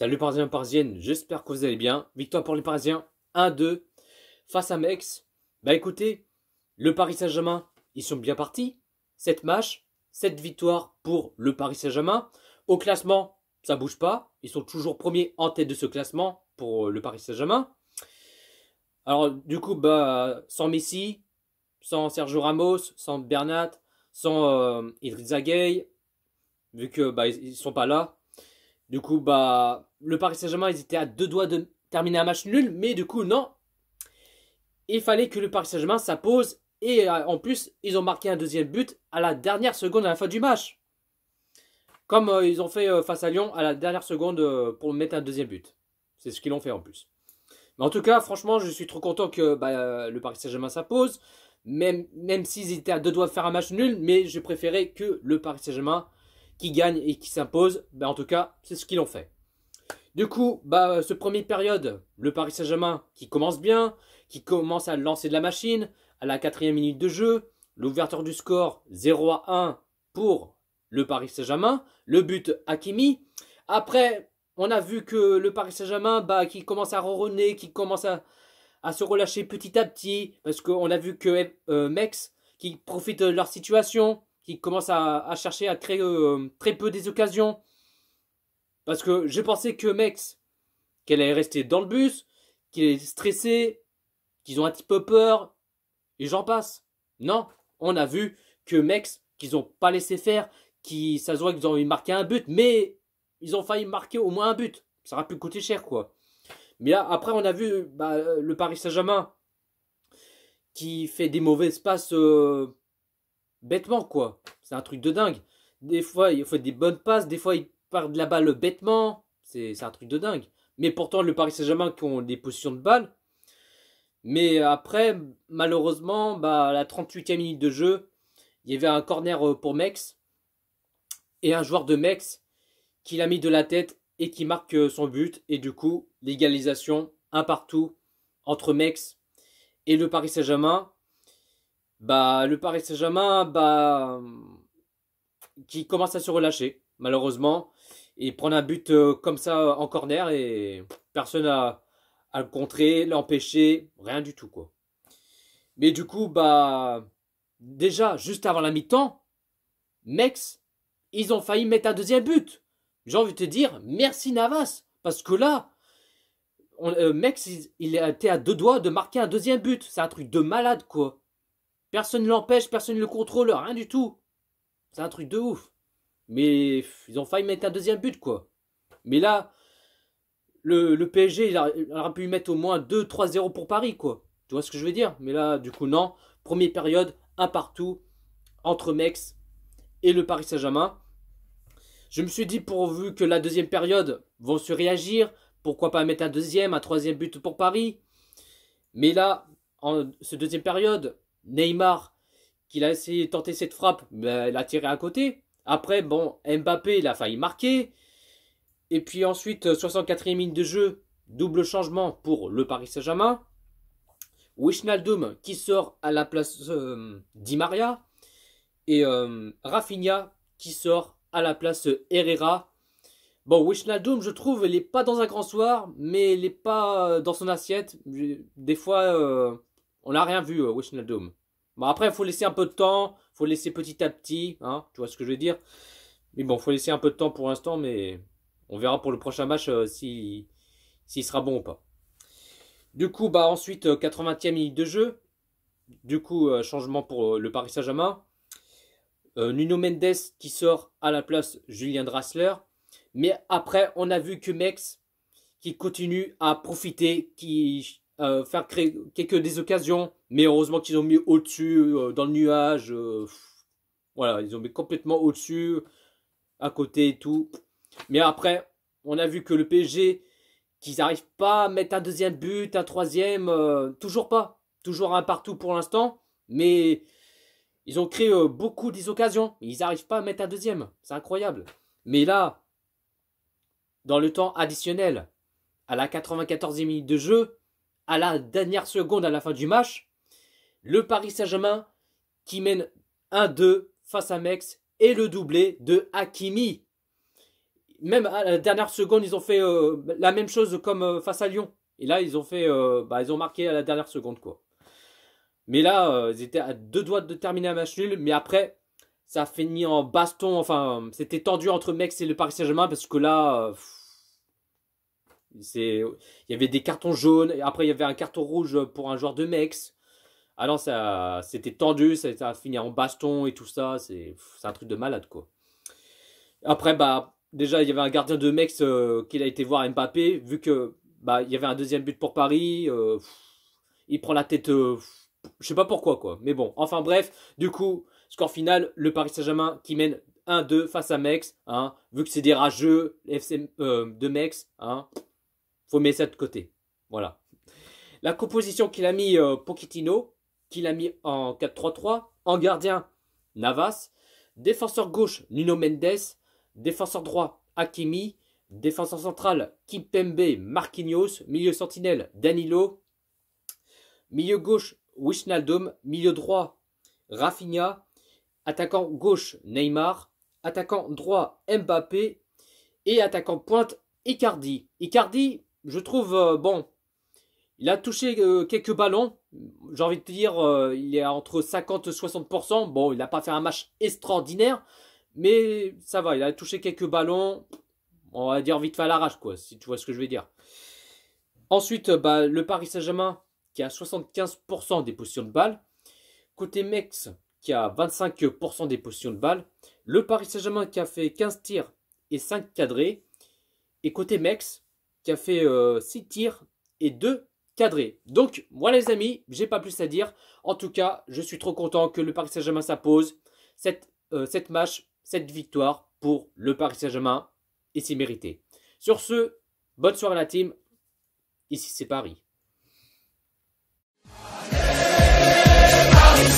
Salut Parisiens, Parisiennes, j'espère que vous allez bien. Victoire pour les Parisiens, 1-2 face à Metz. Bah écoutez, le Paris Saint-Germain, ils sont bien partis. 7 matchs, 7 victoires pour le Paris Saint-Germain. Au classement, ça bouge pas. Ils sont toujours premiers en tête de ce classement pour le Paris Saint-Germain. Alors du coup, sans Messi, sans Sergio Ramos, sans Bernat, sans Idrissa Gueye, vu que ils sont pas là. Du coup, le Paris Saint-Germain, ils étaient à 2 doigts de terminer un match nul, mais du coup, non. Il fallait que le Paris Saint-Germain s'impose, et en plus, ils ont marqué un deuxième but à la dernière seconde à la fin du match. Comme ils ont fait face à Lyon à la dernière seconde pour mettre un deuxième but. C'est ce qu'ils ont fait en plus. Mais en tout cas, franchement, je suis trop content que le Paris Saint-Germain s'impose. Même s'ils étaient à 2 doigts de faire un match nul, mais j'ai préféré que le Paris Saint-Germain qui gagne et qui s'impose. En tout cas, c'est ce qu'ils ont fait. Du coup, ce premier période, le Paris Saint-Germain qui commence bien, qui commence à lancer de la machine, à la 4e minute de jeu, l'ouverture du score 0-1 pour le Paris Saint-Germain, le but Hakimi. Après, on a vu que le Paris Saint-Germain qui commence à ronronner, qui commence à se relâcher petit à petit, parce qu'on a vu que Metz qui profite de leur situation, qui commence à chercher à créer très peu des occasions. Parce que j'ai pensé que Metz, qu'elle allait rester dans le bus, qu'il est stressé, qu'ils ont un petit peu peur, et j'en passe. Non, on a vu que Metz, qu'ils n'ont pas laissé faire, ça se voit qu'ils ont marqué un but, mais ils ont failli marquer au moins un but. Ça aurait pu coûter cher, quoi. Mais là, après, on a vu le Paris Saint-Germain qui fait des mauvais passes bêtement, quoi. C'est un truc de dingue. Des fois, il fait des bonnes passes, des fois, il part de la balle bêtement. C'est un truc de dingue. Mais pourtant, le Paris Saint-Germain qui ont des positions de balle. Mais après, malheureusement, à la 38e minute de jeu, il y avait un corner pour Metz. Et un joueur de Metz qui l'a mis de la tête et qui marque son but. Et du coup, l'égalisation, un partout entre Metz et le Paris Saint-Germain. Le Paris Saint-Germain, qui commence à se relâcher, malheureusement, et prendre un but comme ça en corner, et personne à le contrer, l'empêcher, rien du tout, quoi. Mais du coup, déjà, juste avant la mi-temps, Metz, ils ont failli mettre un deuxième but. J'ai envie de te dire, merci Navas, parce que là, Metz, il était à 2 doigts de marquer un deuxième but. C'est un truc de malade, quoi. Personne ne l'empêche, personne ne le contrôle, rien du tout. C'est un truc de ouf. Mais ils ont failli mettre un deuxième but, quoi. Mais là, le PSG, il aurait pu mettre au moins 2-3-0 pour Paris, quoi. Tu vois ce que je veux dire? Mais là, du coup, non. Première période, un partout entre Metz et le Paris Saint-Germain. Je me suis dit, pourvu que la deuxième période vont se réagir, pourquoi pas mettre un troisième but pour Paris? Mais là, en cette deuxième période, Neymar, qu'il a essayé de tenter cette frappe, il a tiré à côté. Après, Mbappé, il a failli marquer. Et puis ensuite, 64e minute de jeu, double changement pour le Paris Saint-Germain. Wijnaldum qui sort à la place Di Maria. Et Rafinha qui sort à la place Herrera. Wijnaldum, je trouve, il n'est pas dans un grand soir, mais il n'est pas dans son assiette. Des fois, on n'a rien vu, Wijnaldum. Après, il faut laisser un peu de temps, il faut laisser petit à petit, hein, tu vois ce que je veux dire. Mais il faut laisser un peu de temps pour l'instant, mais on verra pour le prochain match s'il sera bon ou pas. Du coup, ensuite, 80e minute de jeu. Du coup, changement pour le Paris Saint-Germain. Nuno Mendes qui sort à la place Julien Draxler. Mais après, on a vu que Metz qui continue à profiter, qui faire créer des occasions. Mais heureusement qu'ils ont mis au-dessus, dans le nuage. Voilà, ils ont mis complètement au-dessus, à côté et tout. Mais après, on a vu que le PSG, qu'ils n'arrivent pas à mettre un deuxième but, un troisième, toujours pas. Toujours un partout pour l'instant. Mais ils ont créé beaucoup des occasions. Ils n'arrivent pas à mettre un deuxième. C'est incroyable. Mais là, dans le temps additionnel, à la 94e minute de jeu, à la dernière seconde à la fin du match, le Paris Saint-Germain qui mène 1-2 face à Metz et le doublé de Hakimi. Même à la dernière seconde, ils ont fait la même chose comme face à Lyon. Et là, ils ont fait, ils ont marqué à la dernière seconde, quoi. Mais là, ils étaient à 2 doigts de terminer un match nul. Mais après, ça a fini en baston. Enfin, c'était tendu entre Metz et le Paris Saint-Germain parce que là, il y avait des cartons jaunes. Et après, il y avait un carton rouge pour un joueur de Metz. Alors, c'était tendu. Ça a fini en baston et tout ça. C'est un truc de malade, quoi. Après, déjà, il y avait un gardien de Metz qui a été voir Mbappé. Vu que il y avait un deuxième but pour Paris. Il prend la tête. Je sais pas pourquoi, quoi. Mais bon, enfin bref. Du coup, score final, le Paris Saint-Germain qui mène 1-2 face à Metz. Hein, vu que c'est des rageux, FC de Metz. Hein, faut mettre ça de côté. Voilà. La composition qu'il a mis Pochettino, qu'il a mis en 4-3-3. En gardien, Navas. Défenseur gauche, Nuno Mendes. Défenseur droit, Hakimi. Défenseur central, Kimpembe, Marquinhos. Milieu sentinelle, Danilo. Milieu gauche, Wijnaldum. Milieu droit, Rafinha. Attaquant gauche, Neymar. Attaquant droit, Mbappé. Et attaquant pointe, Icardi. Icardi, je trouve, bon, il a touché quelques ballons. J'ai envie de te dire, il est entre 50 et 60%. Bon, il n'a pas fait un match extraordinaire. Mais ça va, il a touché quelques ballons. On va dire vite fait à l'arrache, quoi, si tu vois ce que je veux dire. Ensuite, le Paris Saint-Germain qui a 75% des possessions de balles. Côté Metz qui a 25% des possessions de balles. Le Paris Saint-Germain qui a fait 15 tirs et 5 cadrés. Et côté Metz qui a fait 6 tirs et 2 cadrés. Donc, voilà les amis, j'ai pas plus à dire. En tout cas, je suis trop content que le Paris Saint-Germain s'impose. Cette victoire pour le Paris Saint-Germain. Et c'est mérité. Sur ce, bonne soirée à la team. Ici c'est Paris. Allez, Paris